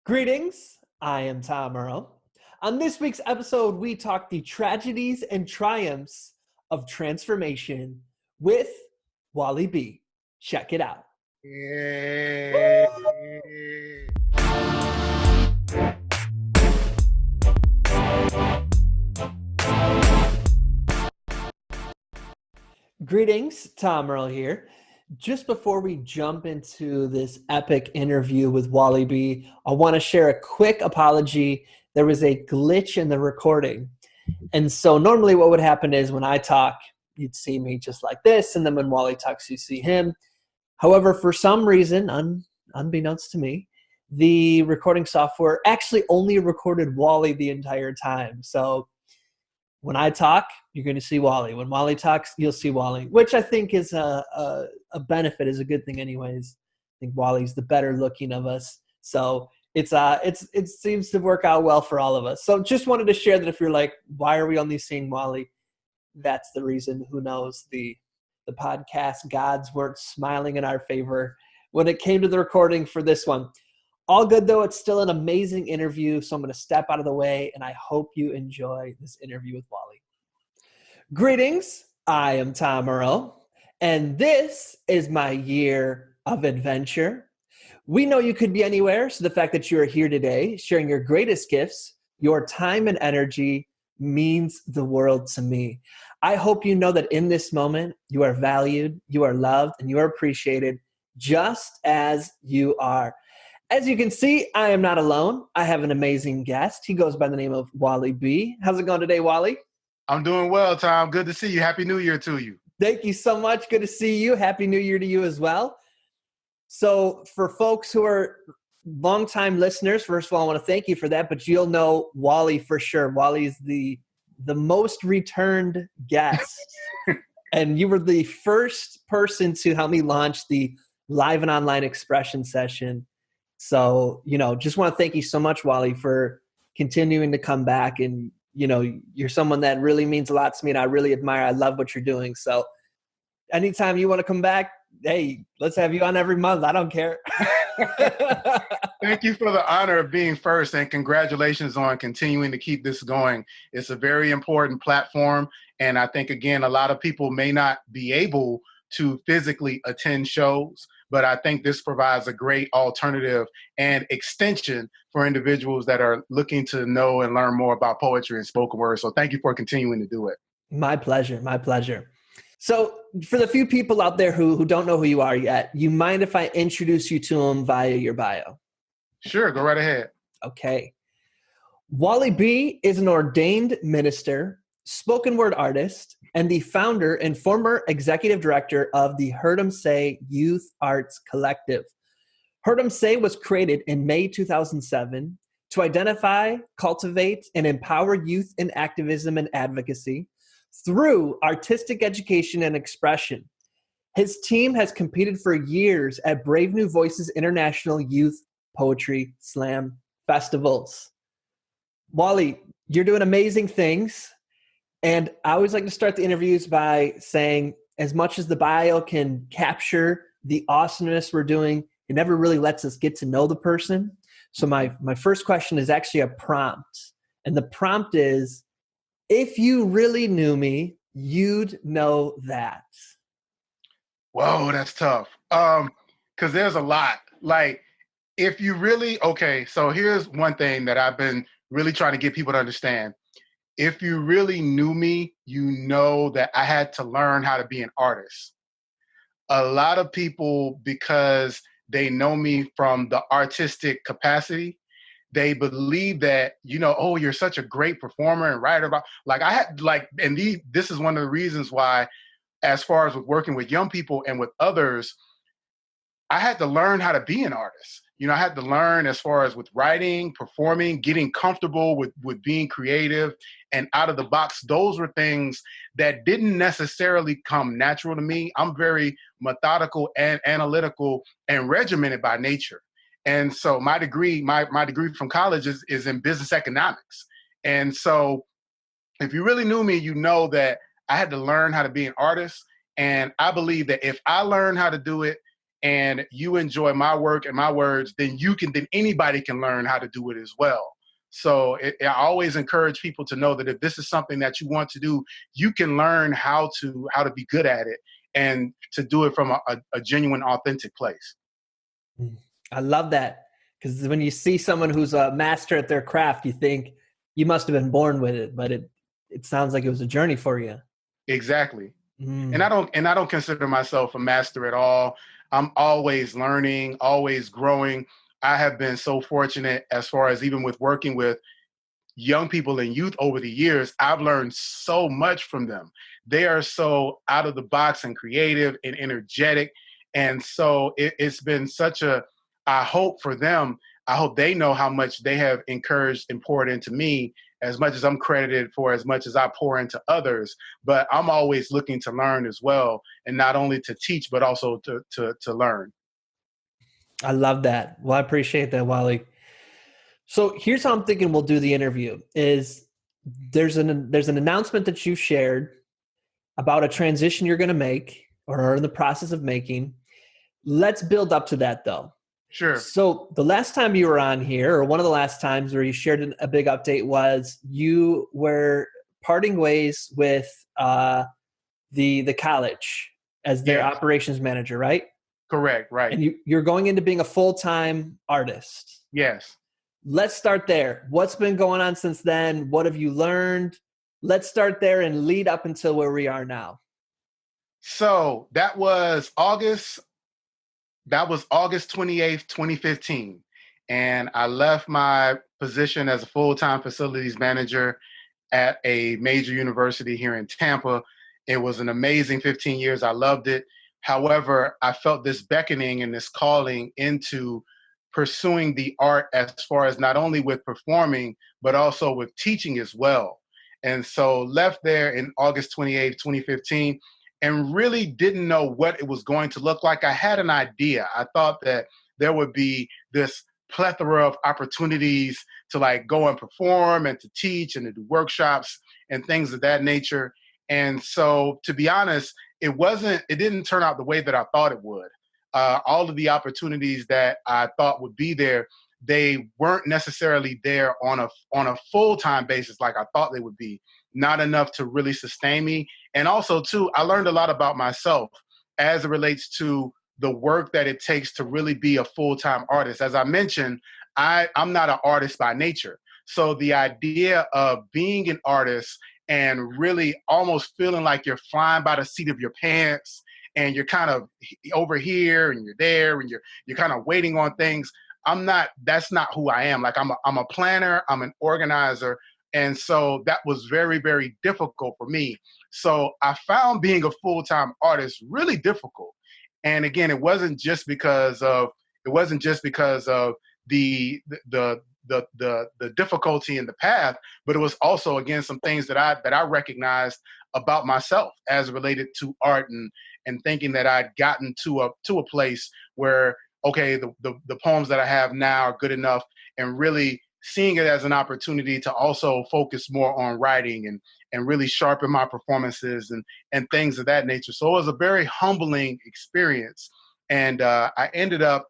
Greetings, I am Tom Earl. On this week's episode, we talk the tragedies and triumphs of transformation with Wally B. Check it out. Yeah. Greetings, Tom Earl here. Just before we jump into this epic interview with Wally B, I want to share a quick apology. There was a glitch in the recording. And so normally what would happen is when I talk, you'd see me just like this, and then when Wally talks, you see him. However, for some reason, unbeknownst to me, the recording software actually only recorded Wally the entire time. So when I talk, you're going to see Wally. When Wally talks, you'll see Wally, which I think is a benefit, is a good thing anyways. I think Wally's the better looking of us. So it seems to work out well for all of us. So just wanted to share that if you're like, why are we only seeing Wally? That's the reason. Who knows? The podcast gods weren't smiling in our favor when it came to the recording for this one. All good, though. It's still an amazing interview, so I'm going to step out of the way, and I hope you enjoy this interview with Wally. Greetings. I am Tom Earl, and this is my year of adventure. We know you could be anywhere, so the fact that you are here today, sharing your greatest gifts, your time and energy, means the world to me. I hope you know that in this moment, you are valued, you are loved, and you are appreciated just as you are. As you can see, I am not alone. I have an amazing guest. He goes by the name of Wally B. How's it going today, Wally? I'm doing well, Tom. Good to see you. Happy New Year to you. Thank you so much. Good to see you. Happy New Year to you as well. So for folks who are longtime listeners, first of all, I want to thank you for that, but you'll know Wally for sure. Wally's the most returned guest. And you were the first person to help me launch the live and online expression session. So, just want to thank you so much, Wally, for continuing to come back. And, you're someone that really means a lot to me, and I really admire. I love what you're doing. So anytime you want to come back, hey, let's have you on every month. I don't care. Thank you for the honor of being first, and congratulations on continuing to keep this going. It's a very important platform, and I think, again, a lot of people may not be able to physically attend shows, but I think this provides a great alternative and extension for individuals that are looking to know and learn more about poetry and spoken word. So thank you for continuing to do it. My pleasure. My pleasure. So for the few people out there who don't know who you are yet, you mind if I introduce you to them via your bio? Sure, go right ahead. Okay. Wally B is an ordained minister, spoken word artist, and the founder and former executive director of the Her Tumse Youth Arts Collective. Her Tumse was created in May 2007 to identify, cultivate, and empower youth in activism and advocacy through artistic education and expression. His team has competed for years at Brave New Voices International Youth Poetry Slam Festivals. Wally, you're doing amazing things. And I always like to start the interviews by saying, as much as the bio can capture the awesomeness we're doing, it never really lets us get to know the person. So my first question is actually a prompt. And the prompt is, if you really knew me, you'd know that. Whoa, that's tough. Because there's a lot. Like, if you really, okay, so here's one thing that I've been really trying to get people to understand. If you really knew me, you know that I had to learn how to be an artist. A lot of people, because they know me from the artistic capacity, they believe that, oh, you're such a great performer and writer. This is one of the reasons why, as far as with working with young people and with others, I had to learn how to be an artist. I had to learn as far as with writing, performing, getting comfortable with being creative and out of the box. Those were things that didn't necessarily come natural to me. I'm very methodical and analytical and regimented by nature. And so my degree from college is in business economics. And so if you really knew me, you know that I had to learn how to be an artist. And I believe that if I learned how to do it, and you enjoy my work and my words, then anybody can learn how to do it as well. So I always encourage people to know that if this is something that you want to do, you can learn how to be good at it and to do it from a genuine, authentic place. I love that, because when you see someone who's a master at their craft, you think you must have been born with it, but it sounds like it was a journey for you. Exactly. Mm. And I don't consider myself a master at all. I'm always learning, always growing. I have been so fortunate as far as even with working with young people and youth over the years. I've learned so much from them. They are so out of the box and creative and energetic. And so it's been I hope for them, I hope they know how much they have encouraged and poured into me, as much as I'm credited for as much as I pour into others. But I'm always looking to learn as well, and not only to teach, but also to learn. I love that. Well, I appreciate that, Wally. So here's how I'm thinking we'll do the interview is there's an announcement that you shared about a transition you're going to make or are in the process of making. Let's build up to that though. Sure. So the last time you were on here, or one of the last times where you shared a big update, was you were parting ways with the college as their Yes. operations manager, right? Correct. Right. And you're going into being a full-time artist. Yes. Let's start there. What's been going on since then? What have you learned? Let's start there and lead up until where we are now. So that was August 28th, 2015. And I left my position as a full-time facilities manager at a major university here in Tampa. It was an amazing 15 years. I loved it. However, I felt this beckoning and this calling into pursuing the art, as far as not only with performing, but also with teaching as well. And so left there in August 28th, 2015, and really didn't know what it was going to look like. I had an idea. I thought that there would be this plethora of opportunities to like go and perform and to teach and to do workshops and things of that nature. And so, to be honest, it didn't turn out the way that I thought it would. All of the opportunities that I thought would be there, they weren't necessarily there on a full-time basis like I thought they would be. Not enough to really sustain me. And also, too, I learned a lot about myself as it relates to the work that it takes to really be a full-time artist. As I mentioned, I'm not an artist by nature. So the idea of being an artist and really almost feeling like you're flying by the seat of your pants and you're kind of over here and you're there and you're kind of waiting on things. That's not who I am. Like I'm a planner, I'm an organizer. And so that was very, very difficult for me. So I found being a full-time artist really difficult. And again, it wasn't just because of the difficulty in the path, but it was also, again, some things that I recognized about myself as related to art, and thinking that I'd gotten to a place where, okay, the poems that I have now are good enough, and really seeing it as an opportunity to also focus more on writing and really sharpen my performances and things of that nature. So it was a very humbling experience. And I ended up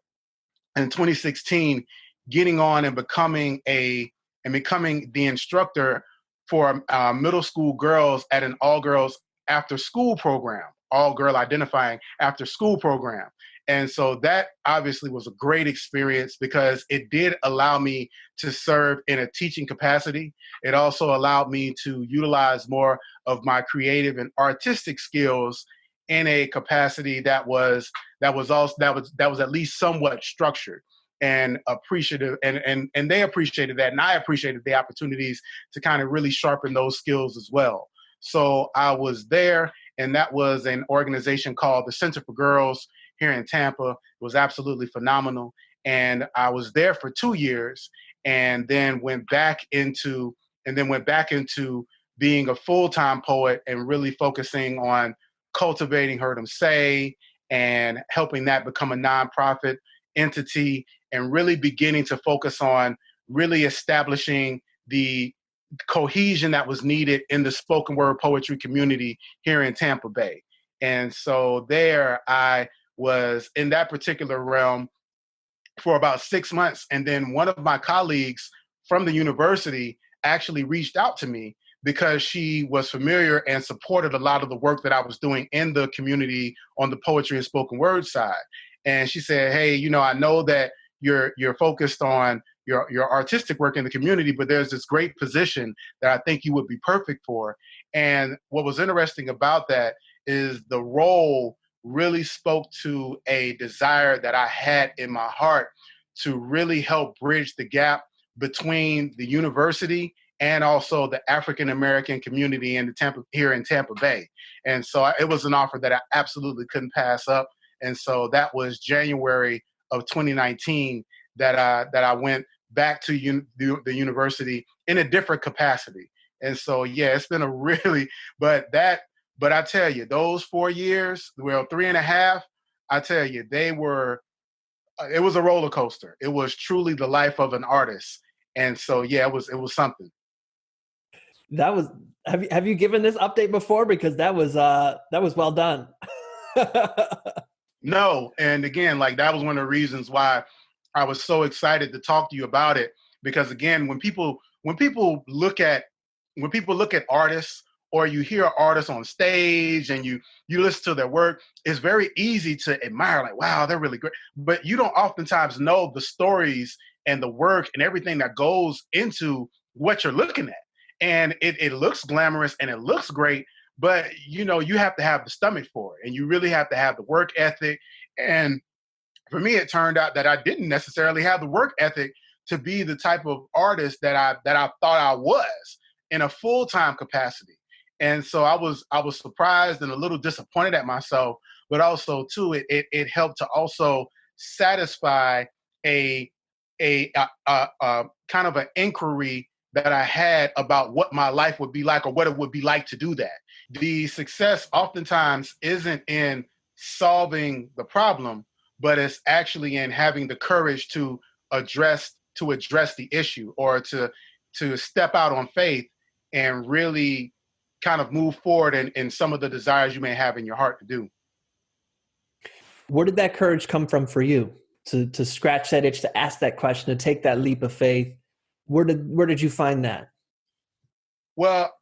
in 2016 getting on and becoming the instructor for middle school girls at an all girls after school program, all girl identifying after school program. And so that obviously was a great experience because it did allow me to serve in a teaching capacity. It also allowed me to utilize more of my creative and artistic skills in a capacity that was at least somewhat structured and appreciative, and they appreciated that, and I appreciated the opportunities to kind of really sharpen those skills as well. So I was there, and that was an organization called the Center for Girls here in Tampa. It was absolutely phenomenal, and I was there for 2 years, and then went back into being a full-time poet and really focusing on cultivating Her Tumse and helping that become a nonprofit entity, and really beginning to focus on really establishing the cohesion that was needed in the spoken word poetry community here in Tampa Bay. And so there I was in that particular realm for about 6 months. And then one of my colleagues from the university actually reached out to me because she was familiar and supported a lot of the work that I was doing in the community on the poetry and spoken word side. And she said, hey, I know that you're focused on your artistic work in the community, but there's this great position that I think you would be perfect for. And what was interesting about that is the role really spoke to a desire that I had in my heart to really help bridge the gap between the university and also the African American community here in Tampa Bay. And so it was an offer that I absolutely couldn't pass up. And so that was January of 2019 that I went back to the university in a different capacity. And so, yeah, it's been a really, but I tell you, those 4 years, well, 3.5, I tell you, it was a roller coaster. It was truly the life of an artist. And so, yeah, it was something. That was, have you given this update before? Because that was well done. No. And again, like that was one of the reasons why I was so excited to talk to you about it. Because again, when people look at artists, or you hear artists on stage and you listen to their work, it's very easy to admire, like, wow, they're really great. But you don't oftentimes know the stories and the work and everything that goes into what you're looking at. And it looks glamorous and it looks great, but you have to have the stomach for it, and you really have to have the work ethic. And for me, it turned out that I didn't necessarily have the work ethic to be the type of artist that I thought I was in a full-time capacity. And so I was surprised and a little disappointed at myself, but also too, it helped to also satisfy a kind of an inquiry that I had about what my life would be like, or what it would be like to do that. The success oftentimes isn't in solving the problem, but it's actually in having the courage to address the issue, or to step out on faith and really kind of move forward in some of the desires you may have in your heart to do. Where did that courage come from for you to scratch that itch, to ask that question, to take that leap of faith? Where did you find that? Well,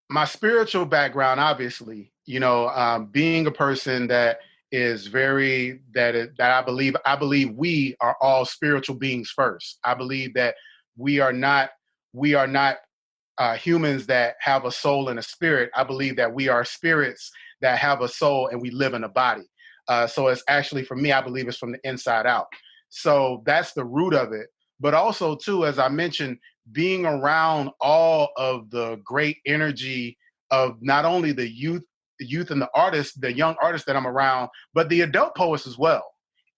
my spiritual background, obviously, being a person that is that I believe we are all spiritual beings first. I believe that we are not humans that have a soul and a spirit. I believe that we are spirits that have a soul and we live in a body. So it's actually, for me, I believe it's from the inside out. So that's the root of it. But also, too, as I mentioned, being around all of the great energy of not only the youth and the artists, the young artists that I'm around, but the adult poets as well.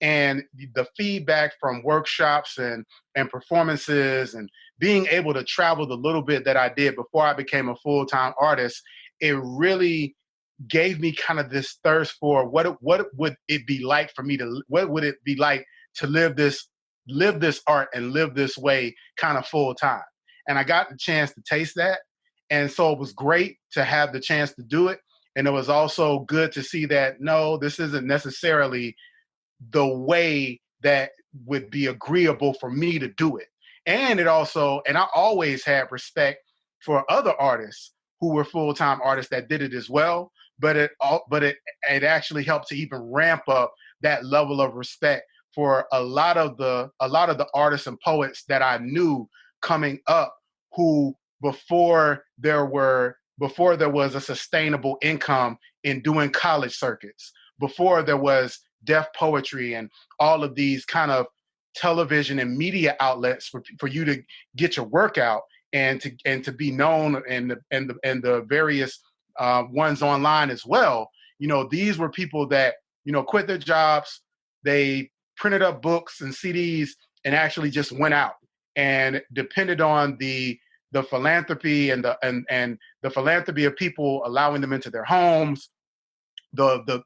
And the feedback from workshops and performances, and being able to travel the little bit that I did before I became a full-time artist, it really gave me kind of this thirst for what would it be like for me what would it be like to live this art and live this way kind of full time. And I got the chance to taste that. And so it was great to have the chance to do it. And it was also good to see that, no, this isn't necessarily the way that would be agreeable for me to do it. And I always had respect for other artists who were full-time artists that did it as well. But it actually helped to even ramp up that level of respect for a lot of the artists and poets that I knew coming up, who before there was a sustainable income in doing college circuits, before there was deaf poetry and all of these kind of television and media outlets for you to get your work out and to be known, and the various ones online as well. These were people that quit their jobs, they printed up books and CDs and actually just went out and depended on the philanthropy and the philanthropy of people allowing them into their homes, the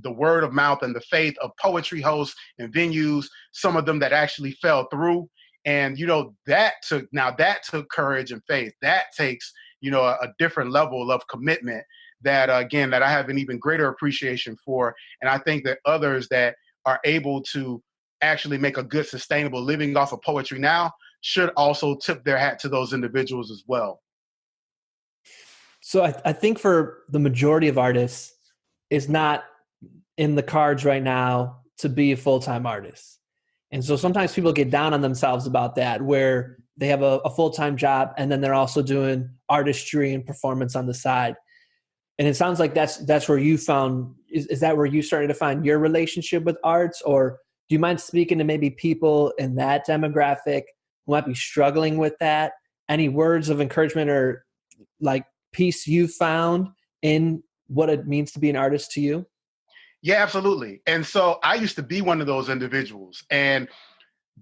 word of mouth and the faith of poetry hosts and venues, some of them that actually fell through. And that took courage and faith. That takes a different level of commitment that again that I have an even greater appreciation for. And I think that others that are able to actually make a good sustainable living off of poetry now should also tip their hat to those individuals as well. So I think for the majority of artists, it's not in the cards right now to be a full-time artist. And so sometimes people get down on themselves about that, where they have a full-time job and then they're also doing artistry and performance on the side. And it sounds like that's where you found, is that where you started to find your relationship with arts? Or do you mind speaking to maybe people in that demographic who might be struggling with that? Any words of encouragement or like peace you found in what it means to be an artist to you? Yeah, absolutely. And so I used to be one of those individuals. And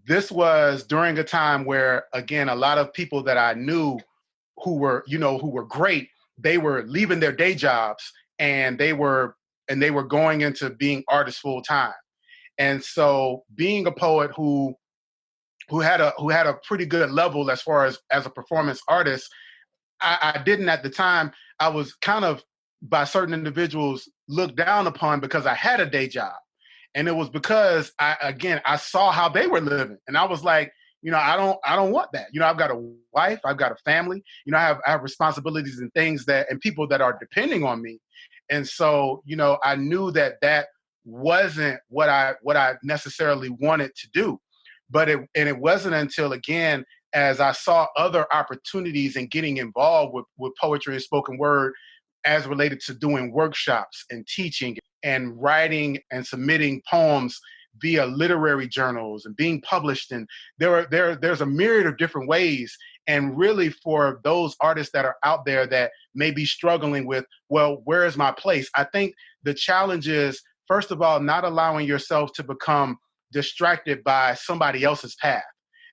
this was during a time where, again, a lot of people that I knew who were great, they were leaving their day jobs and they were going into being artists full time. And so being a poet who had a pretty good level as far as a performance artist, I didn't at the time. I was kind of by certain individuals looked down upon because I had a day job. And it was because I saw how they were living. And I was like, I don't want that. I've got a wife, I've got a family, I have responsibilities and things and people that are depending on me. And so, I knew that wasn't what I necessarily wanted to do. It wasn't until, again, as I saw other opportunities in getting involved with poetry and spoken word as related to doing workshops and teaching and writing and submitting poems via literary journals and being published. And there's a myriad of different ways. And really, for those artists that are out there that may be struggling with, well, where is my place? I think the challenge is, first of all, not allowing yourself to become distracted by somebody else's path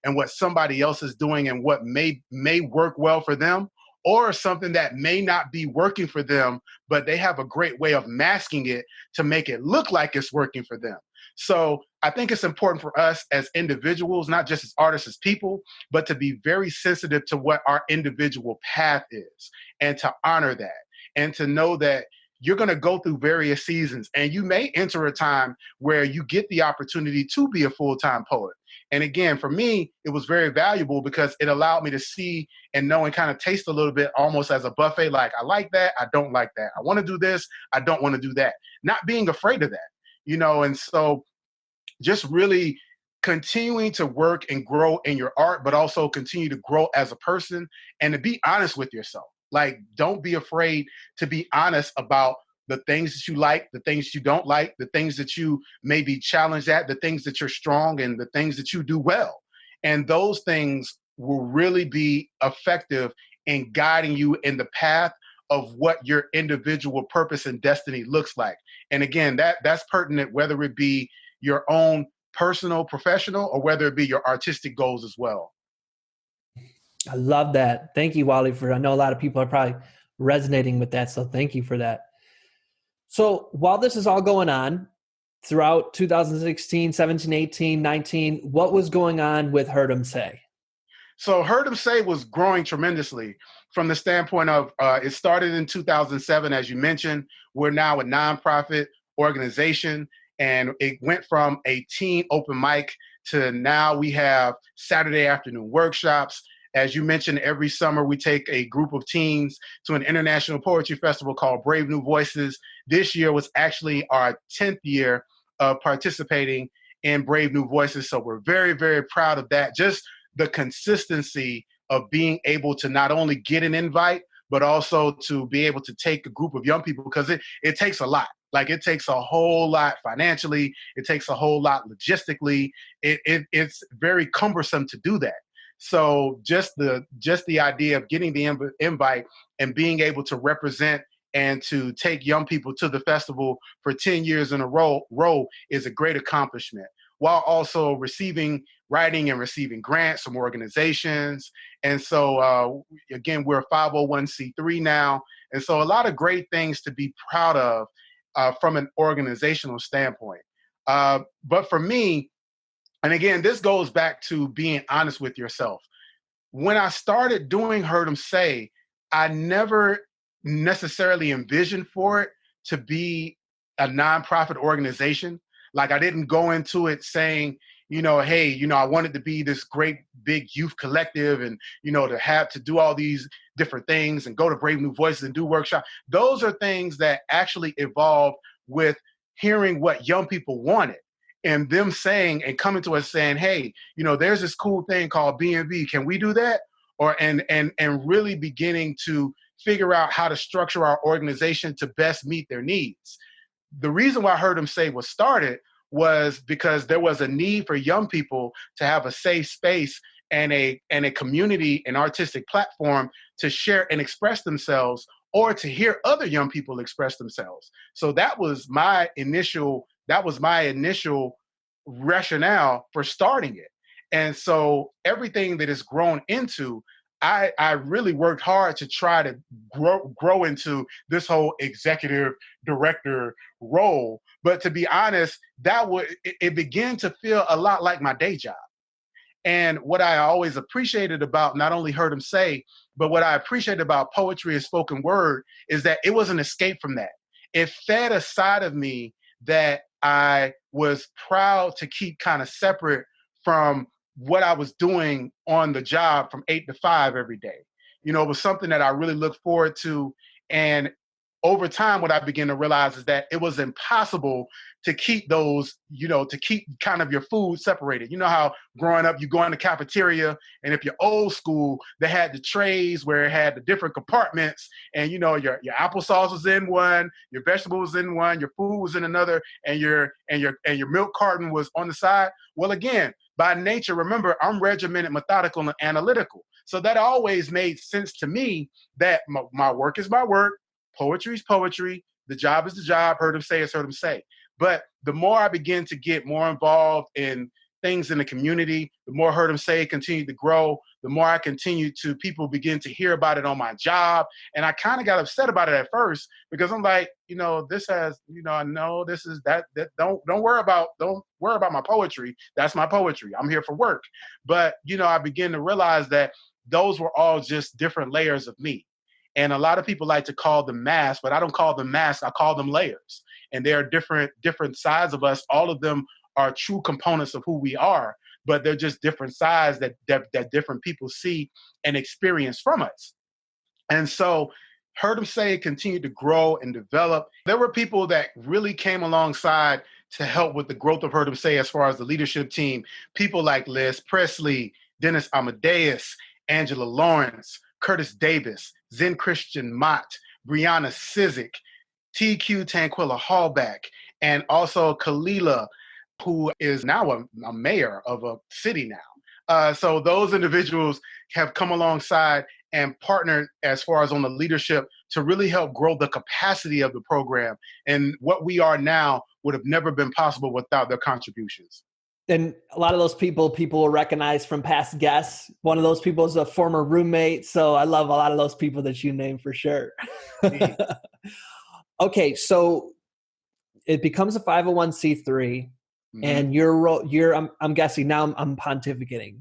and what somebody else is doing and what may work well for them, or something that may not be working for them, but they have a great way of masking it to make it look like it's working for them. So I think it's important for us as individuals, not just as artists, as people, but to be very sensitive to what our individual path is and to honor that and to know that you're going to go through various seasons and you may enter a time where you get the opportunity to be a full-time poet. And again, for me, it was very valuable because it allowed me to see and know and kind of taste a little bit almost as a buffet. Like, I like that. I don't like that. I want to do this. I don't want to do that. Not being afraid of that, and so just really continuing to work and grow in your art, but also continue to grow as a person and to be honest with yourself. Like, don't be afraid to be honest about the things that you like, the things you don't like, the things that you may be challenged at, the things that you're strong and the things that you do well. And those things will really be effective in guiding you in the path of what your individual purpose and destiny looks like. And again, that's pertinent, whether it be your own personal, professional, or whether it be your artistic goals as well. I love that. Thank you, Wally, I know a lot of people are probably resonating with that. So thank you for that. So while this is all going on throughout 2016, 17, 18, 19, what was going on with Her Tumse? So Her Tumse was growing tremendously from the standpoint of it started in 2007, as you mentioned. We're now a nonprofit organization, and it went from a teen open mic to now we have Saturday afternoon workshops. As you mentioned, every summer we take a group of teens to an international poetry festival called Brave New Voices. This year was actually our 10th year of participating in Brave New Voices. So we're very, very proud of that. Just the consistency of being able to not only get an invite, but also to be able to take a group of young people, because it takes a lot. Like, it takes a whole lot financially. It takes a whole lot logistically. It's very cumbersome to do that. So just the idea of getting the invite and being able to represent and to take young people to the festival for 10 years in a row is a great accomplishment, while also writing and receiving grants from organizations. And so, again, we're a 501c3 now. And so a lot of great things to be proud of from an organizational standpoint. But for me, and again, this goes back to being honest with yourself. When I started doing Her Tumse, I never necessarily envisioned for it to be a nonprofit organization. Like I didn't go into it saying, hey, I wanted to be this great big youth collective and, to do all these different things and go to Brave New Voices and do workshops. Those are things that actually evolved with hearing what young people wanted and them saying and coming to us saying, hey, there's this cool thing called B&B. Can we do that? And really beginning to figure out how to structure our organization to best meet their needs. The reason why Her Tumse was started was because there was a need for young people to have a safe space and a community and artistic platform to share and express themselves, or to hear other young people express themselves. So that was my initial rationale for starting it. And so everything that it's grown into, I really worked hard to try to grow into this whole executive director role. But to be honest, it began to feel a lot like my day job. And what I always appreciated about not only Her Tumse, but what I appreciated about poetry and spoken word is that it was an escape from that. It fed a side of me that I was proud to keep kind of separate from what I was doing on the job from 8 to 5 every day. It was something that I really looked forward to. And over time, what I began to realize is that it was impossible to keep those, to keep kind of your food separated. You know how growing up, you go in the cafeteria, and if you're old school, they had the trays where it had the different compartments, and your applesauce was in one, your vegetables was in one, your food was in another, and your milk carton was on the side. Well, again, by nature, remember, I'm regimented, methodical, and analytical. So that always made sense to me that my work is my work, poetry is poetry, the job is the job, Her Tumse is Her Tumse. But the more I begin to get more involved in things in the community, the more Her Tumse continued to grow, the more I continued to, people begin to hear about it on my job. And I kind of got upset about it at first because I'm like, this has, I know this is that don't worry about my poetry. That's my poetry. I'm here for work. But, I begin to realize that those were all just different layers of me. And a lot of people like to call them masks, but I don't call them masks. I call them layers. And there are different sides of us. All of them are true components of who we are, but they're just different sides that different people see and experience from us. And so Her Tumse continued to grow and develop. There were people that really came alongside to help with the growth of Her Tumse as far as the leadership team. People like Liz Presley, Dennis Amadeus, Angela Lawrence, Curtis Davis, Zen Christian Mott, Brianna Sizik, TQ Tanquilla Hallback, and also Kalila, who is now a mayor of a city now. So those individuals have come alongside and partnered as far as on the leadership to really help grow the capacity of the program. And what we are now would have never been possible without their contributions. And a lot of those people will recognize from past guests. One of those people is a former roommate. So I love a lot of those people that you name for sure. Okay, so it becomes a 501c3, mm-hmm. and your role, I'm guessing now I'm pontificating.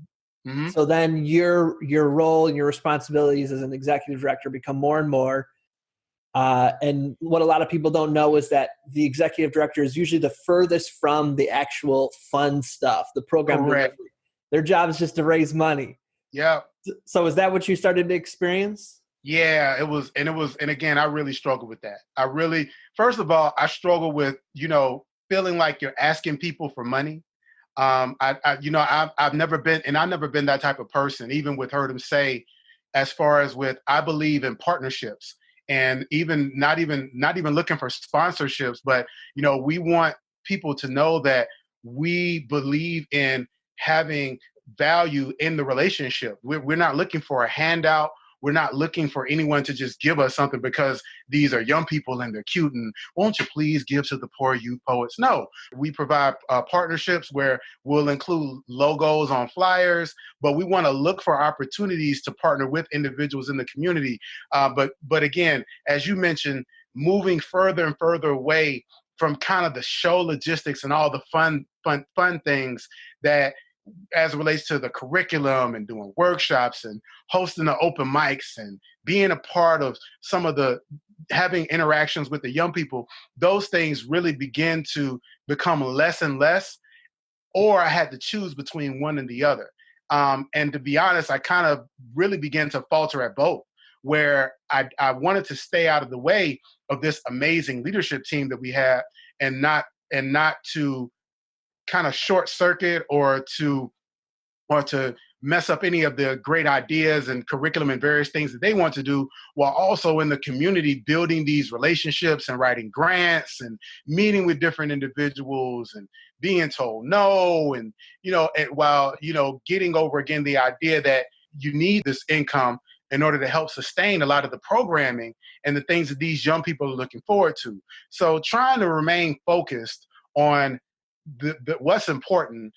Mm-hmm. So then your role and your responsibilities as an executive director become more and more. And what a lot of people don't know is that the executive director is usually the furthest from the actual fun stuff, the program delivery. Their job is just to raise money. Yeah. So is that what you started to experience? Yeah, it was. And again, I really struggled with that. First of all, I struggle with, feeling like you're asking people for money. I've never been that type of person, even with Her Tumse, as far as with, I believe in partnerships. And even not even looking for sponsorships, but we want people to know that we believe in having value in the relationship. We're not looking for a handout. We're not looking for anyone to just give us something because these are young people and they're cute and won't you please give to the poor youth poets? No, we provide partnerships where we'll include logos on flyers, but we want to look for opportunities to partner with individuals in the community. But again, as you mentioned, moving further and further away from kind of the show logistics and all the fun things that, as it relates to the curriculum and doing workshops and hosting the open mics and being a part of some of the having interactions with the young people, those things really begin to become less and less, or I had to choose between one and the other. And to be honest, I kind of really began to falter at both, where I wanted to stay out of the way of this amazing leadership team that we have, and not to kind of short circuit or to mess up any of the great ideas and curriculum and various things that they want to do, while also in the community building these relationships and writing grants and meeting with different individuals and being told no, and while getting over again the idea that you need this income in order to help sustain a lot of the programming and the things that these young people are looking forward to. So trying to remain focused on what's important,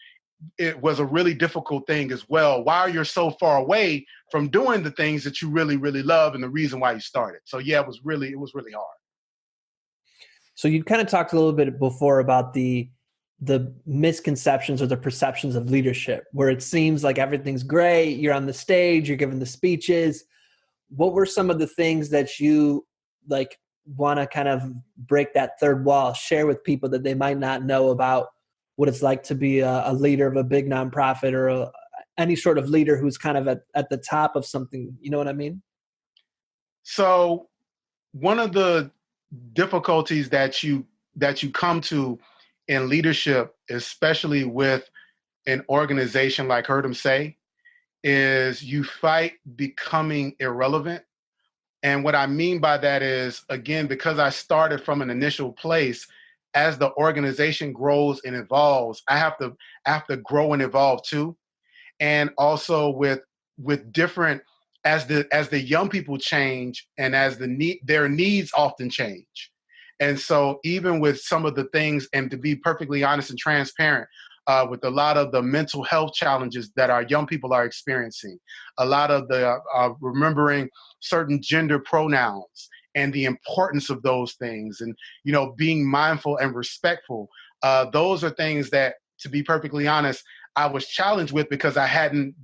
it was a really difficult thing as well, while you're so far away from doing the things that you really, really love and the reason why you started. So yeah, it was really hard. So you kind of talked a little bit before about the misconceptions or the perceptions of leadership, where it seems like everything's great, you're on the stage, you're giving the speeches. What were some of the things that you like want to kind of break that third wall, share with people that they might not know about what it's like to be a leader of a big nonprofit, or any sort of leader who's kind of at the top of something? You know what I mean? So one of the difficulties that you come to in leadership, especially with an organization like Her Tumse, is you fight becoming irrelevant. And what I mean by that is, again, because I started from an initial place, as the organization grows and evolves, I have to grow and evolve too. And also with different, as the young people change, and as their needs often change. And so even with some of the things, and to be perfectly honest and transparent, with a lot of the mental health challenges that our young people are experiencing, a lot of the remembering certain gender pronouns and the importance of those things, and being mindful and respectful. Those are things that, to be perfectly honest, I was challenged with, because I hadn't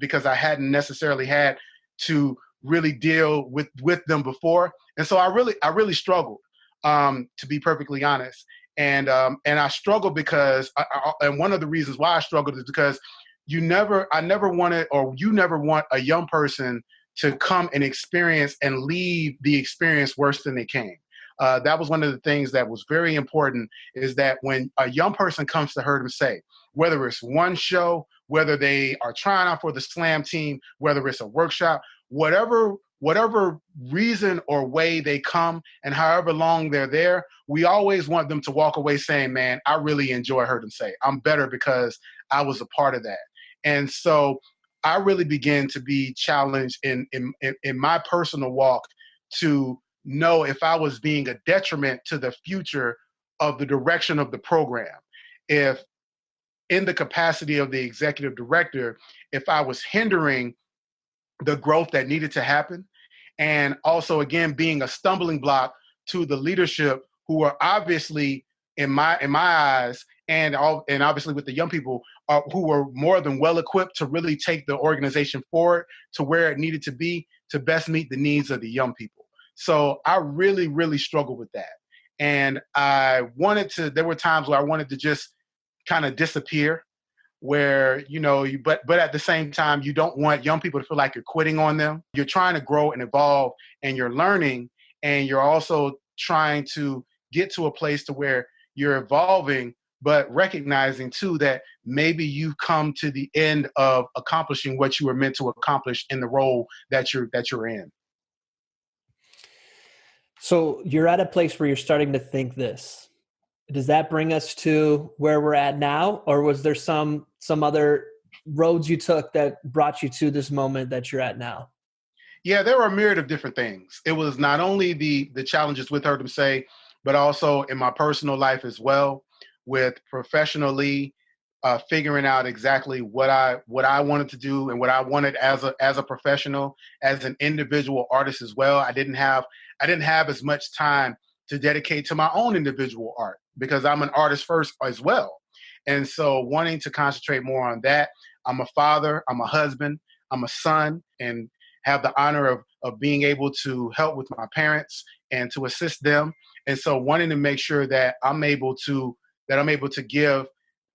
necessarily had to really deal with them before, and so I really struggled, to be perfectly honest. And I struggled because, and one of the reasons why I struggled is because I never wanted, or you never want a young person to come and experience and leave the experience worse than they came. That was one of the things that was very important, is that when a young person comes to Her Tumse, whether it's one show, whether they are trying out for the slam team, whether it's a workshop, whatever reason or way they come and however long they're there, we always want them to walk away saying, man, I really enjoy Her Tumse. I'm better because I was a part of that. And so I really began to be challenged in my personal walk, to know if I was being a detriment to the future of the direction of the program. If, in the capacity of the executive director, if I was hindering the growth that needed to happen, and also, again, being a stumbling block to the leadership, who are obviously, in my eyes, and obviously with the young people, who were more than well equipped to really take the organization forward to where it needed to be, to best meet the needs of the young people. So I really, really struggled with that. And there were times where I wanted to just kind of disappear, where but at the same time, you don't want young people to feel like you're quitting on them. You're trying to grow and evolve, and you're learning, and you're also trying to get to a place to where you're evolving, but recognizing too that maybe you've come to the end of accomplishing what you were meant to accomplish in the role that you're in. So you're at a place where you're starting to think this. Does that bring us to where we're at now, or was there some other roads you took that brought you to this moment that you're at now? Yeah, there were a myriad of different things. It was not only the challenges with Her Tumse, but also in my personal life as well, with professionally, figuring out exactly what I wanted to do and what I wanted as a professional, as an individual artist as well. I didn't have as much time to dedicate to my own individual art, because I'm an artist first as well. And so wanting to concentrate more on that. I'm a father, I'm a husband, I'm a son, and have the honor of being able to help with my parents and to assist them. And so wanting to make sure that I'm able to give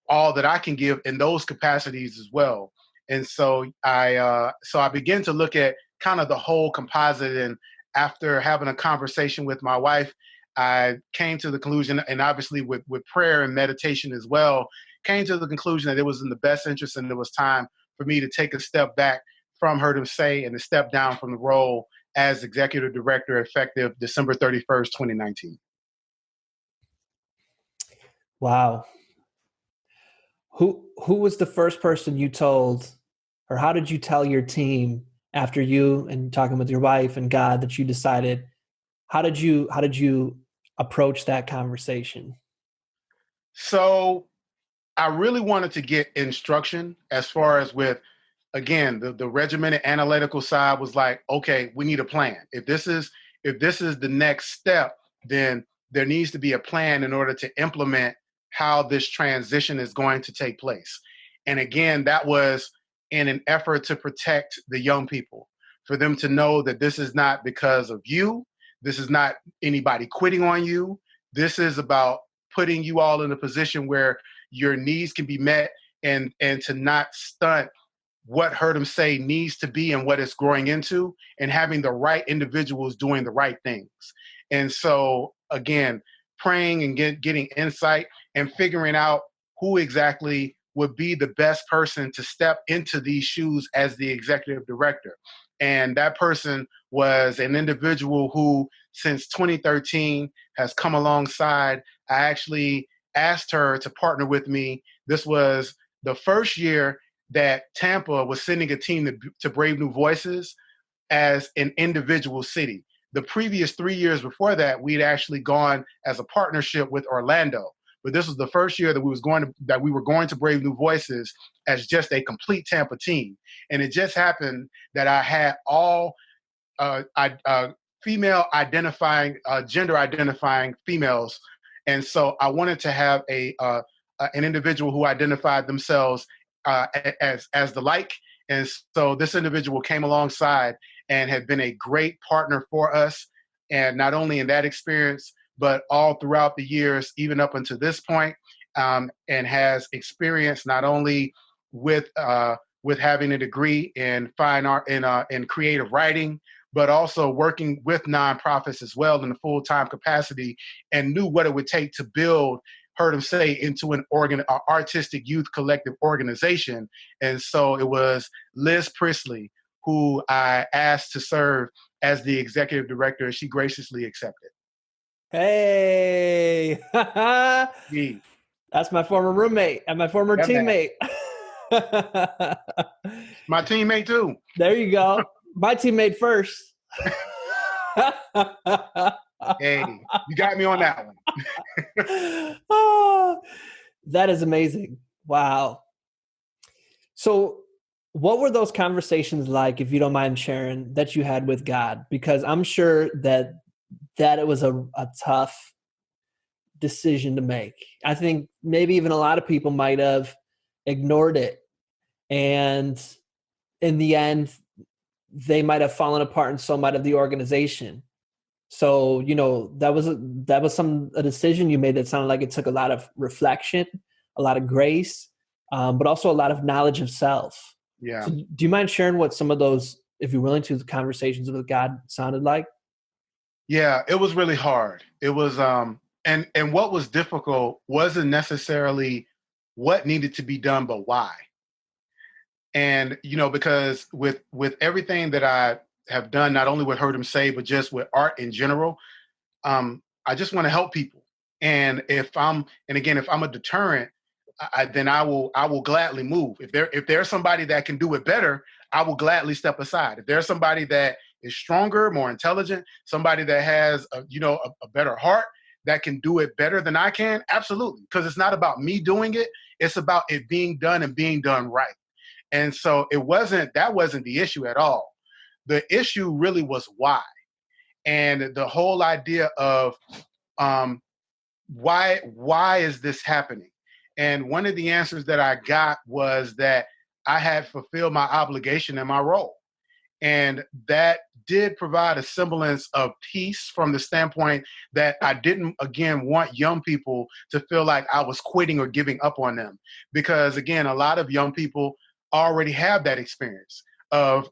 all that I can give in those capacities as well. And so I began to look at kind of the whole composite. And after having a conversation with my wife, I came to the conclusion, and obviously with prayer and meditation as well, came to the conclusion that it was in the best interest and it was time for me to take a step back from Her Tumse and to step down from the role as executive director effective December 31st, 2019. Wow. Who was the first person you told, or how did you tell your team after you and talking with your wife and God that you decided? How did you approach that conversation? So I really wanted to get instruction as far as with, again, the regimented analytical side was like, okay, we need a plan. If this is the next step, then there needs to be a plan in order to implement how this transition is going to take place. And again, that was in an effort to protect the young people, for them to know that this is not because of you. This is not anybody quitting on you. This is about putting you all in a position where your needs can be met, and to not stunt what Her Tumse needs to be and what it's growing into, and having the right individuals doing the right things. And so again, praying and getting insight and figuring out who exactly would be the best person to step into these shoes as the executive director. And that person was an individual who, since 2013, has come alongside. I actually asked her to partner with me. This was the first year that Tampa was sending a team to Brave New Voices as an individual city. The previous 3 years before that, we'd actually gone as a partnership with Orlando. But this was the first year that we were going to Brave New Voices as just a complete Tampa team. And it just happened that I had all female identifying, gender identifying females. And so I wanted to have an individual who identified themselves as the like. And so this individual came alongside and had been a great partner for us. And not only in that experience, but all throughout the years, even up until this point, and has experience not only with having a degree in fine art in creative writing, but also working with nonprofits as well in a full-time capacity, and knew what it would take to build Her Tumse into an artistic youth collective organization. And so it was Liz Priestley who I asked to serve as the executive director, and she graciously accepted. Hey, Me. that's my former roommate and my former teammate. My teammate too. There you go. My teammate first. Hey, you got me on that one. Oh, that is amazing. Wow. So what were those conversations like, if you don't mind sharing, that you had with God? Because I'm sure that it was a tough decision to make. I think maybe even a lot of people might have ignored it. And in the end, they might have fallen apart, and so might have the organization. So, that was a decision you made that sounded like it took a lot of reflection, a lot of grace, but also a lot of knowledge of self. Yeah. So do you mind sharing what some of those, if you're willing to, the conversations with God sounded like? Yeah, it was really hard. It was, and what was difficult wasn't necessarily what needed to be done, but why. And, because with everything that I have done, not only with Her Tumse, but just with art in general, I just want to help people. And if I'm a deterrent, then I will gladly move. If there's somebody that can do it better, I will gladly step aside. If there's somebody that is stronger, more intelligent, somebody that has a better heart that can do it better than I can, absolutely. Because it's not about me doing it; it's about it being done and being done right. And so that wasn't the issue at all. The issue really was why, and the whole idea of why is this happening? And one of the answers that I got was that I had fulfilled my obligation and my role. And that did provide a semblance of peace from the standpoint that I didn't, again, want young people to feel like I was quitting or giving up on them. Because, again, a lot of young people already have that experience of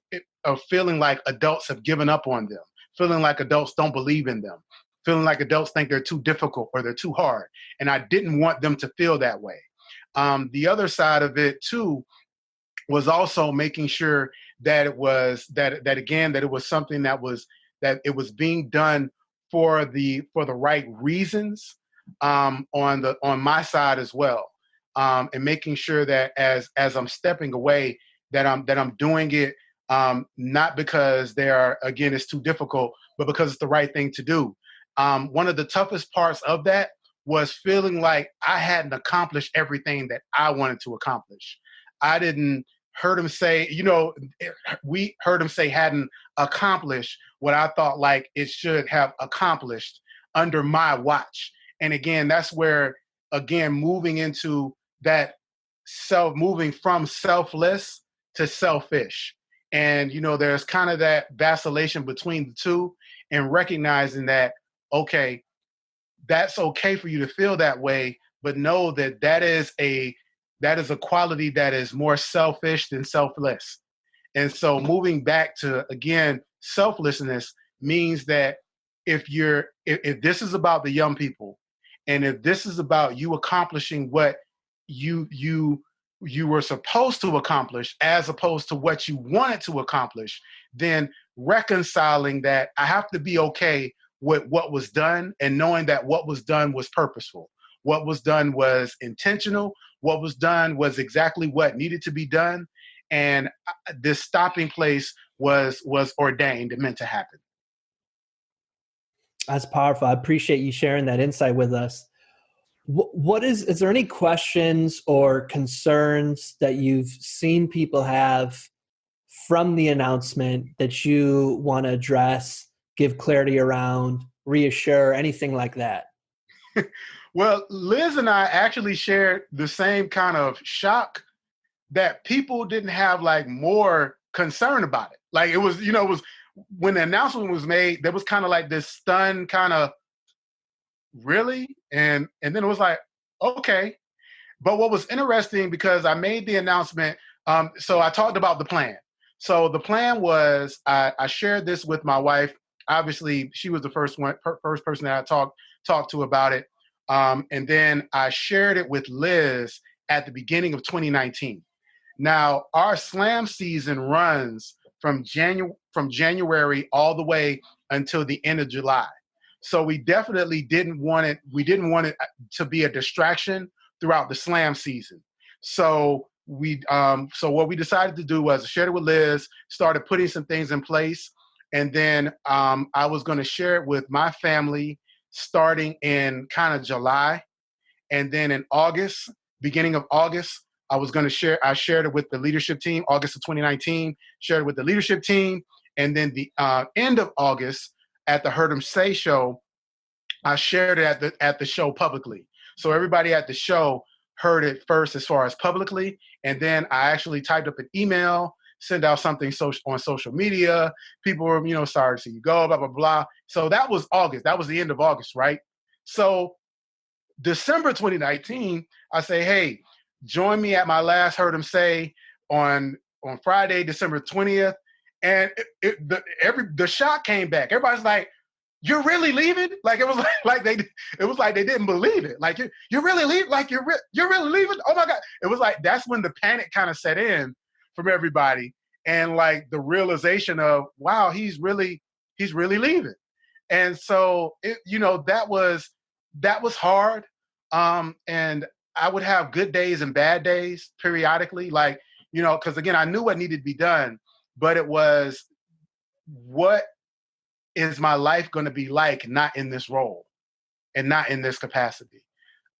feeling like adults have given up on them, feeling like adults don't believe in them, feeling like adults think they're too difficult or they're too hard. And I didn't want them to feel that way. The other side of it, too, was also making sure that it was that again that it was something that it was being done for the right reasons, on my side as well, and making sure that as I'm stepping away that I'm doing it, not because they are, again, it's too difficult, but because it's the right thing to do. One of the toughest parts of that was feeling like I hadn't accomplished everything that I wanted to accomplish. I didn't heard him say, we heard him say hadn't accomplished what I thought like it should have accomplished under my watch. And again, that's where, again, moving into that moving from selfless to selfish. And, there's kind of that vacillation between the two, and recognizing that, okay, that's okay for you to feel that way, but know that that is a quality that is more selfish than selfless. And so moving back to, again, selflessness means that if this is about the young people, and if this is about you accomplishing what you were supposed to accomplish as opposed to what you wanted to accomplish, then reconciling that I have to be okay with what was done, and knowing that what was done was purposeful. What was done was intentional. What was done was exactly what needed to be done. And this stopping place was ordained and meant to happen. That's powerful. I appreciate you sharing that insight with us. What is there any questions or concerns that you've seen people have from the announcement that you want to address, give clarity around, reassure, anything like that? Well, Liz and I actually shared the same kind of shock, that people didn't have like more concern about it. Like it was when the announcement was made, there was kind of like this stunned kind of, really? And then it was like, okay. But what was interesting, because I made the announcement, so I talked about the plan. So the plan was, I shared this with my wife. Obviously, she was the first person that I talked to about it. And then I shared it with Liz at the beginning of 2019. Now, our slam season runs from January all the way until the end of July. So we definitely didn't want it. We didn't want it to be a distraction throughout the slam season. So what we decided to do was share it with Liz, started putting some things in place, and then I was going to share it with my family starting in kind of July, and then in August, beginning of August, I shared it with the leadership team, August of 2019, shared it with the leadership team. And then the end of August at the Her Tumse show, I shared it at the show publicly. So everybody at the show heard it first as far as publicly. And then I actually typed up an email, sent out something on social media. People were, sorry to see you go, blah, blah, blah. So that was August. That was the end of August, right? So December 2019, I say, hey, join me at my last Her Tumse on Friday, December 20th. And the shock came back. Everybody's like, "You're really leaving?" Like it was like they didn't believe it. Like you're really leaving? Like you're really leaving? Oh my God! It was like that's when the panic kind of set in from everybody, and like the realization of, wow, he's really leaving. And so that was hard. And I would have good days and bad days periodically, like, because again, I knew what needed to be done, but it was, what is my life going to be like not in this role and not in this capacity?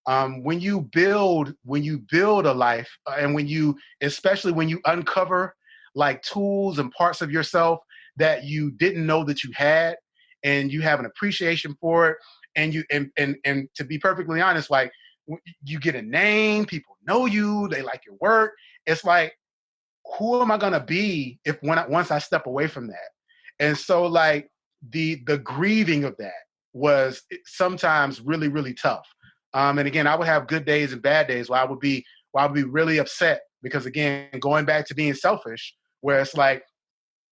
When you build a life, and especially when you uncover like tools and parts of yourself that you didn't know that you had, and you have an appreciation for it, and to be perfectly honest, like you get a name, people know you, they like your work. It's like who am I gonna be if once I step away from that? And so like the grieving of that was sometimes really, really tough. And again, I would have good days and bad days where I would be really upset because again, going back to being selfish, where it's like,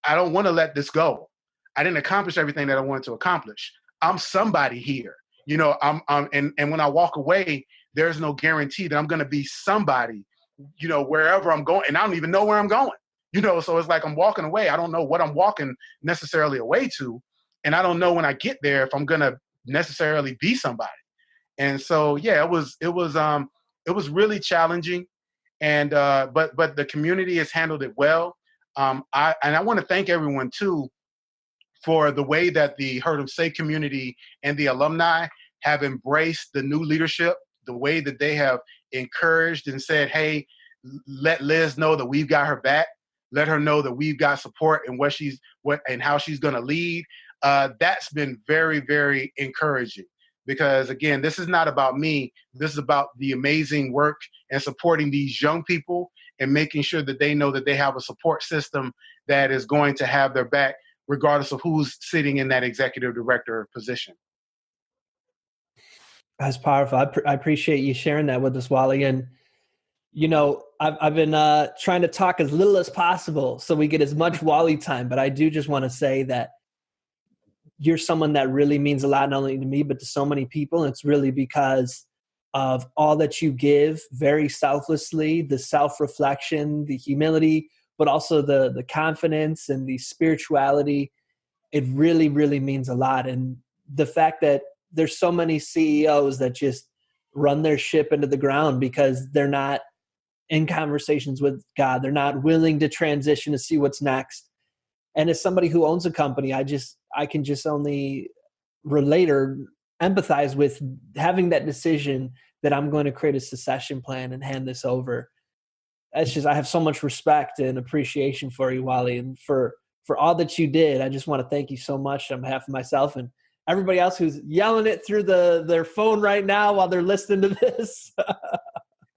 I don't want to let this go. I didn't accomplish everything that I wanted to accomplish. I'm somebody here. And when I walk away, there's no guarantee that I'm going to be somebody, wherever I'm going. And I don't even know where I'm going, so it's like I'm walking away. I don't know what I'm walking necessarily away to. And I don't know when I get there if I'm going to necessarily be somebody. And so, yeah, it was really challenging. And, but the community has handled it well. I want to thank everyone too for the way that the Her Tumse community and the alumni have embraced the new leadership, the way that they have encouraged and said, hey, let Liz know that we've got her back. Let her know that we've got support and how she's going to lead. That's been very, very encouraging because again, this is not about me. This is about the amazing work and supporting these young people and making sure that they know that they have a support system that is going to have their back regardless of who's sitting in that executive director position. That's powerful. I appreciate you sharing that with us, Wally. And, I've been trying to talk as little as possible so we get as much Wally time. But I do just want to say that you're someone that really means a lot, not only to me, but to so many people. And it's really because of all that you give very selflessly, the self-reflection, the humility, but also the confidence and the spirituality. It really, really means a lot. And the fact that there's so many CEOs that just run their ship into the ground because they're not in conversations with God. They're not willing to transition to see what's next. And as somebody who owns a company, I can just only relate or empathize with having that decision that I'm going to create a succession plan and hand this over. I have so much respect and appreciation for you, Wally, and for all that you did. I just want to thank you so much on behalf of myself and everybody else who's yelling it through their phone right now while they're listening to this.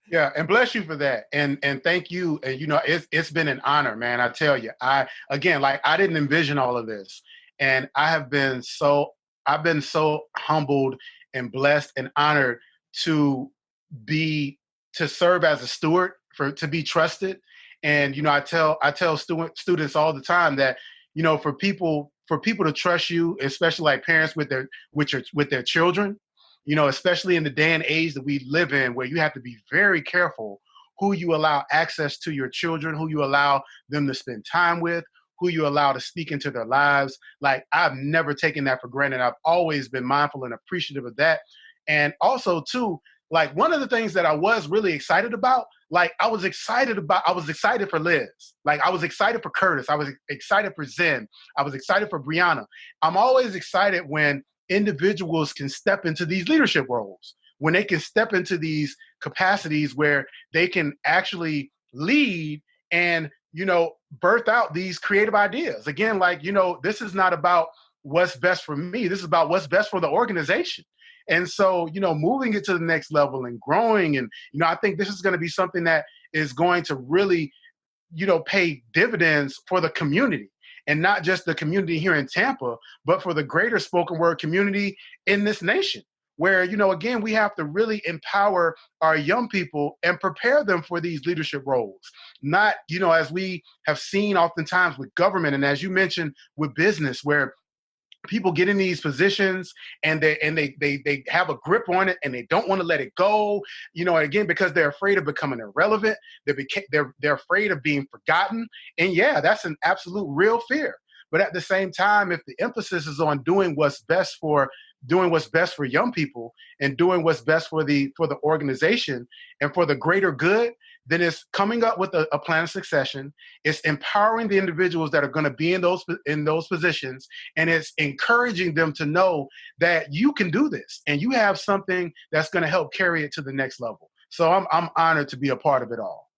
Yeah, and bless you for that, and thank you. And it's been an honor, man. I tell you, I didn't envision all of this, and I've been so humbled and blessed and honored to serve as a steward, to be trusted. And I tell students all the time that for people to trust you, especially like parents with their children, especially in the day and age that we live in, where you have to be very careful who you allow access to your children, who you allow them to spend time with, who you allow to speak into their lives. Like, I've never taken that for granted. I've always been mindful and appreciative of that. And also too, like, one of the things that I was really excited about, like, I was excited for Liz. Like, I was excited for Curtis. I was excited for Zen. I was excited for Brianna. I'm always excited when individuals can step into these leadership roles, when they can step into these capacities where they can actually lead and, birth out these creative ideas. Again, like, this is not about what's best for me. This is about what's best for the organization. And so, moving it to the next level and growing. And, I think this is going to be something that is going to really, pay dividends for the community. And not just the community here in Tampa, but for the greater spoken word community in this nation, where, again, we have to really empower our young people and prepare them for these leadership roles. Not, as we have seen oftentimes with government, and as you mentioned with business, where people get in these positions and they have a grip on it and they don't want to let it go, again, because they're afraid of becoming irrelevant. They're afraid of being forgotten. And yeah, that's an absolute real fear. But at the same time, if the emphasis is on doing what's best for young people and doing what's best for the organization and for the greater good, then it's coming up with a plan of succession. It's empowering the individuals that are going to be in those positions, and it's encouraging them to know that you can do this and you have something that's going to help carry it to the next level. So I'm honored to be a part of it all.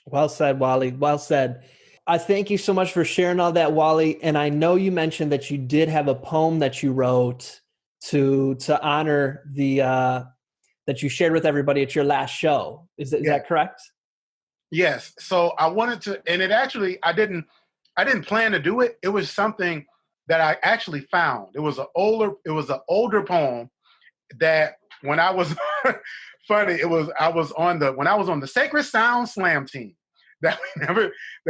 Well said, Wally. Well said. I thank you so much for sharing all that, Wally. And I know you mentioned that you did have a poem that you wrote to honor the that you shared with everybody at your last show. Is that correct? Yes. So I wanted to, and it actually, I didn't plan to do it. It was something that I actually found. It was an older poem that when I was funny, when I was on the Sacred Sound Slam team that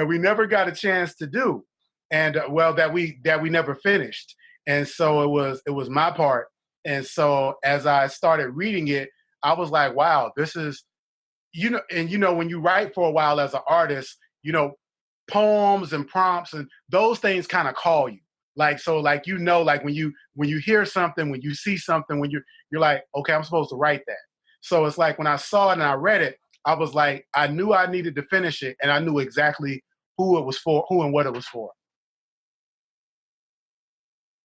we never got a chance to do, and that we never finished. And so it was my part. And so as I started reading it, I was like, wow, this is, when you write for a while as an artist, poems and prompts and those things kind of call you. Like, so like, like when you hear something, when you see something, when you're like, okay, I'm supposed to write that. So it's like when I saw it and I read it, I was like, I knew I needed to finish it, and I knew exactly who it was for, who and what it was for.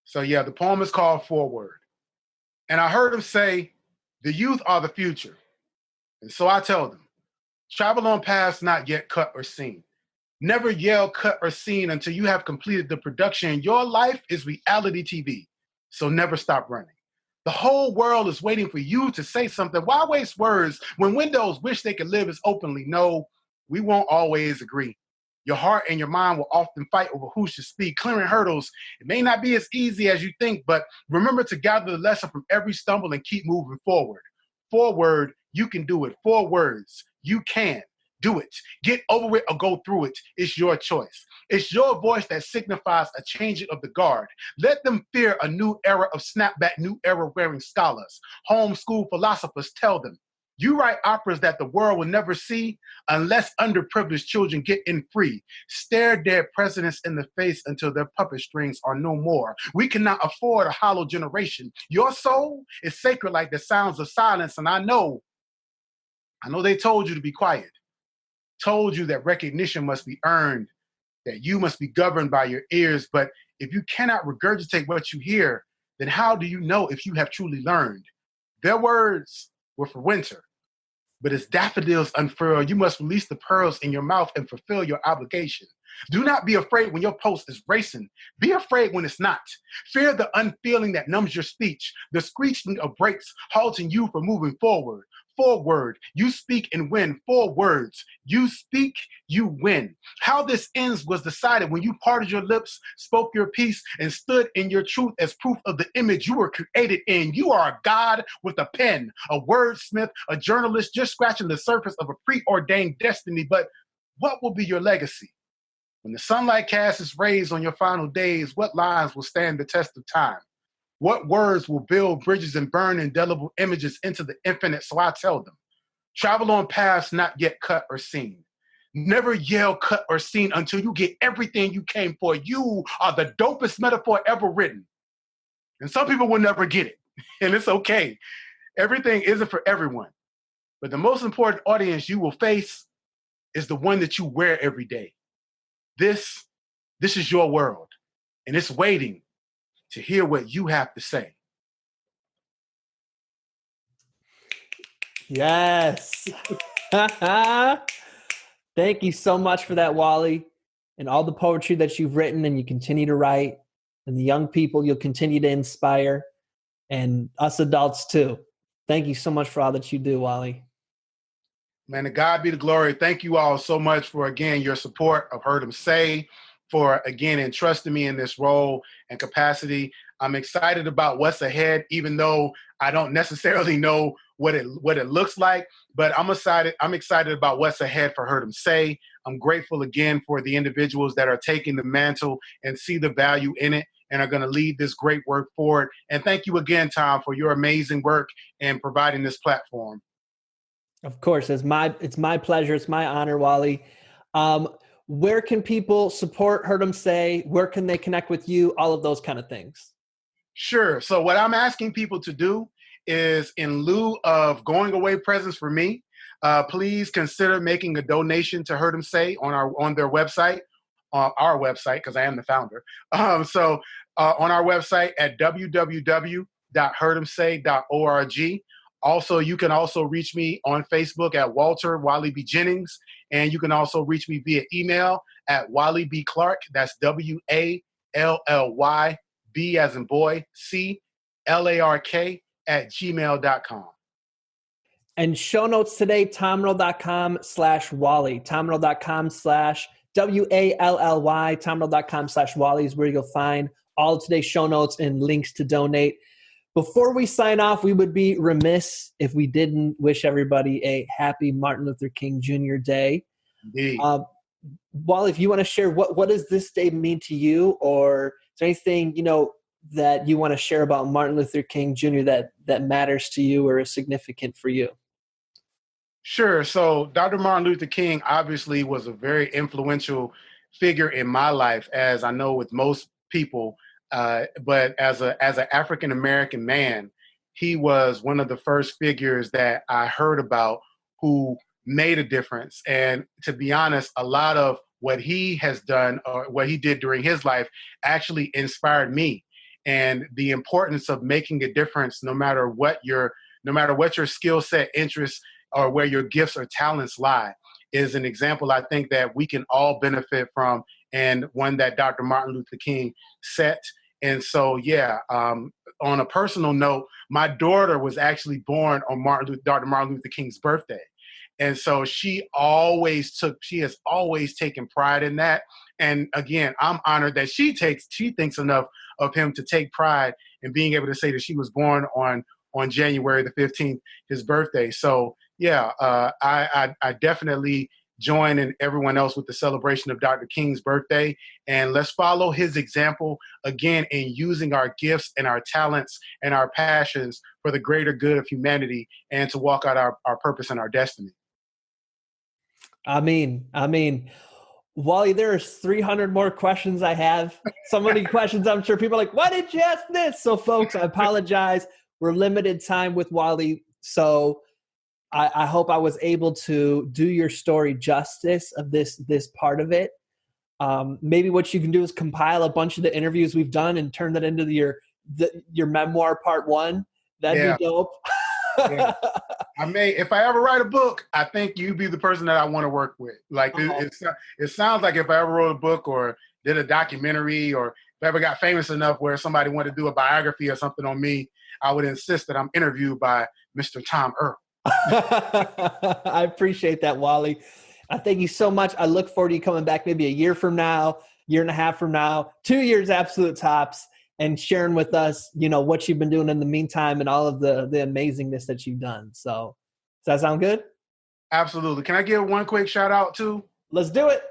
So yeah, the poem is called Forward. And I heard him say, the youth are the future. And so I tell them, travel on paths not yet cut or seen. Never yell, cut, or seen until you have completed the production. Your life is reality TV, so never stop running. The whole world is waiting for you to say something. Why waste words when windows wish they could live as openly? No, we won't always agree. Your heart and your mind will often fight over who should speak. Clearing hurdles, it may not be as easy as you think, but remember to gather the lesson from every stumble and keep moving forward. Forward, you can do it. 4 words, you can. Do it. Get over it or go through it. It's your choice. It's your voice that signifies a changing of the guard. Let them fear a new era of snapback, new era wearing scholars. Homeschool philosophers tell them, you write operas that the world will never see unless underprivileged children get in free. Stare dead presidents in the face until their puppet strings are no more. We cannot afford a hollow generation. Your soul is sacred like the sounds of silence, and I know they told you to be quiet. Told you that recognition must be earned, that you must be governed by your ears. But if you cannot regurgitate what you hear, then how do you know if you have truly learned? Their words were for winter, but as daffodils unfurl, you must release the pearls in your mouth and fulfill your obligation. Do not be afraid when your pulse is racing. Be afraid when it's not. Fear the unfeeling that numbs your speech, the screeching of brakes halting you from moving forward. Forward, you speak and win. 4 words, you speak, you win. How this ends was decided when you parted your lips, spoke your piece, and stood in your truth as proof of the image you were created in. You are a god with a pen, a wordsmith, a journalist just scratching the surface of a preordained destiny. But what will be your legacy? When the sunlight casts its rays on your final days, what lines will stand the test of time? What words will build bridges and burn indelible images into the infinite? So I tell them, travel on paths not yet cut or seen. Never yell cut or seen until you get everything you came for. You are the dopest metaphor ever written. And some people will never get it. And it's okay. Everything isn't for everyone. But the most important audience you will face is the one that you wear every day. This is your world. And it's waiting to hear what you have to say. Yes. Thank you so much for that, Wally, and all the poetry that you've written and you continue to write, and the young people you'll continue to inspire, and us adults too. Thank you so much for all that you do, Wally. Man, to God be the glory. Thank you all so much for, again, your support of Her Tumse, for, again, entrusting me in this role and capacity. I'm excited about what's ahead, even though I don't necessarily know what it looks like, but I'm excited about what's ahead for Her Tumse. I'm grateful again for the individuals that are taking the mantle and see the value in it and are going to lead this great work forward. And thank you again, Tom, for your amazing work and providing this platform. Of course, it's my pleasure. It's my honor, Wally. Where can people support Her Tumse? Where can they connect with you? All of those kind of things. Sure. So what I'm asking people to do is, in lieu of going away presents for me, please consider making a donation to Her Tumse on their website, our website, because I am the founder. So on our website at www.hertumse.org. Also, you can also reach me on Facebook at Walter Wally B Jennings, and you can also reach me via email at Wally B Clark. That's WALLY B as in boy, CLARK @gmail.com. And show notes today, tommerl.com/Wally, tommerl.com/WALLY, tommerl.com/Wally is where you'll find all of today's show notes and links to donate. Before we sign off, we would be remiss if we didn't wish everybody a happy Martin Luther King Jr. Day. Indeed. Wally, if you want to share, what does this day mean to you, or is there anything, that you want to share about Martin Luther King Jr. that matters to you or is significant for you? Sure. So Dr. Martin Luther King obviously was a very influential figure in my life, as I know with most people. But as an African American man, he was one of the first figures that I heard about who made a difference. And to be honest, a lot of what he has done or what he did during his life actually inspired me. And the importance of making a difference, no matter what your skill set, interests, or where your gifts or talents lie, is an example I think that we can all benefit from, and one that Dr. Martin Luther King set. And so, on a personal note, my daughter was actually born on Dr. Martin Luther King's birthday. And so she has always taken pride in that. And again, I'm honored that she thinks enough of him to take pride in being able to say that she was born on January the 15th, his birthday. So I definitely join in everyone else with the celebration of Dr. King's birthday. And let's follow his example again in using our gifts and our talents and our passions for the greater good of humanity and to walk out our purpose and our destiny. I mean, Wally, there's 300 more questions I have. So many questions. I'm sure people are like, why did you ask this? So folks, I apologize. We're limited time with Wally. So I hope I was able to do your story justice of this part of it. Maybe what you can do is compile a bunch of the interviews we've done and turn that into your memoir part 1. That'd be dope. Yeah. If I ever write a book, I think you'd be the person that I want to work with. Like it sounds like if I ever wrote a book or did a documentary, or if I ever got famous enough where somebody wanted to do a biography or something on me, I would insist that I'm interviewed by Mr. Tom Earl. I appreciate that, Wally. I thank you so much. I look forward to you coming back maybe a year from now, year and a half from now, 2 years absolute tops, and sharing with us, what you've been doing in the meantime and all of the amazingness that you've done. So does that sound good? Absolutely. Can I give one quick shout out too? Let's do it.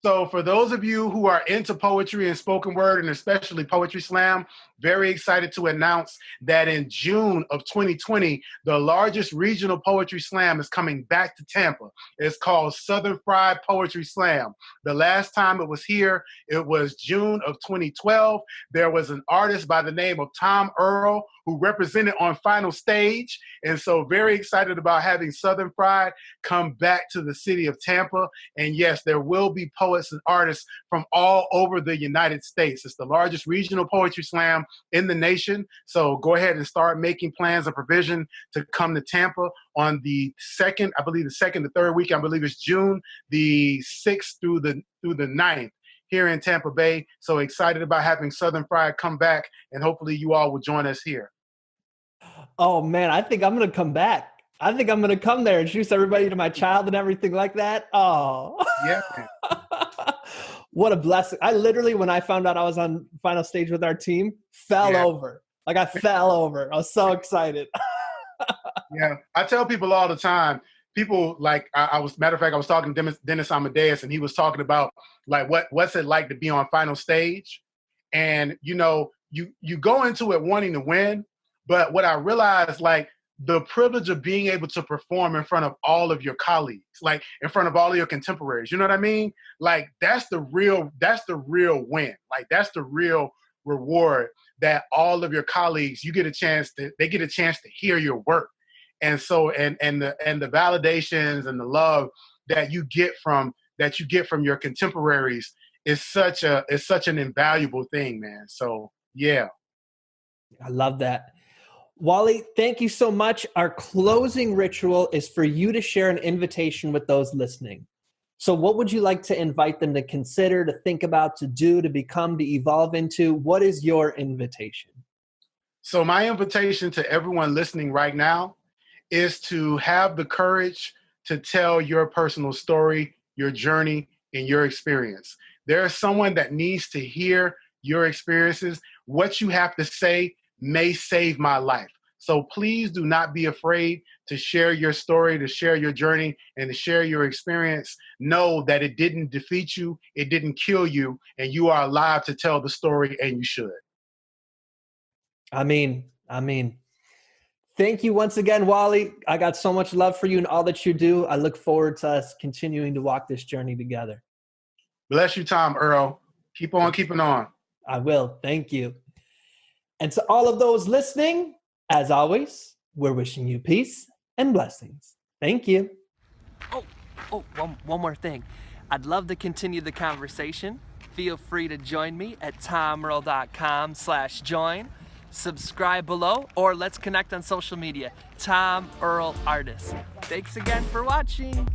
So for those of you who are into poetry and spoken word, and especially Poetry Slam, very excited to announce that in June of 2020, the largest regional Poetry Slam is coming back to Tampa. It's called Southern Fried Poetry Slam. The last time it was here, it was June of 2012. There was an artist by the name of Tom Earl who represented on Final Stage. And so very excited about having Southern Fried come back to the city of Tampa. And yes, there will be poets and artists from all over the United States. It's the largest regional poetry slam in the nation. So go ahead and start making plans and provision to come to Tampa on the second, the third week, I believe it's June, the 6th through the 9th. Here in Tampa Bay. So excited about having Southern Fried come back, and hopefully you all will join us here. Oh man, I think I'm going to come back. I think I'm going to come there and introduce everybody to my child and everything like that. Oh, yeah. What a blessing. I literally, when I found out I was on Final Stage with our team, fell over. Like I fell over. I was so excited. Yeah. I tell people all the time, people like, I was talking to Dennis Amadeus, and he was talking about like, what's it like to be on Final Stage? And, you go into it wanting to win. But what I realized, like, the privilege of being able to perform in front of all of your colleagues, like in front of all of your contemporaries, you know what I mean? Like, that's the real win. Like, that's the real reward, that all of your colleagues, they get a chance to hear your work. And so, and the validations and the love that you get from your contemporaries is such an invaluable thing, man. So, yeah. I love that. Wally, thank you so much. Our closing ritual is for you to share an invitation with those listening. So what would you like to invite them to consider, to think about, to do, to become, to evolve into? What is your invitation? So my invitation to everyone listening right now is to have the courage to tell your personal story, your journey, and your experience. There is someone that needs to hear your experiences. What you have to say may save my life. So please do not be afraid to share your story, to share your journey, and to share your experience. Know that it didn't defeat you, it didn't kill you, and you are alive to tell the story, and you should. I mean, thank you once again, Wally. I got so much love for you and all that you do. I look forward to us continuing to walk this journey together. Bless you, Tom Earl. Keep on keeping on. I will. Thank you. And to all of those listening, as always, we're wishing you peace and blessings. Thank you. One more thing. I'd love to continue the conversation. Feel free to join me at tomearl.com/join. Subscribe below, or let's connect on social media. Tom Earl Artist. Thanks again for watching.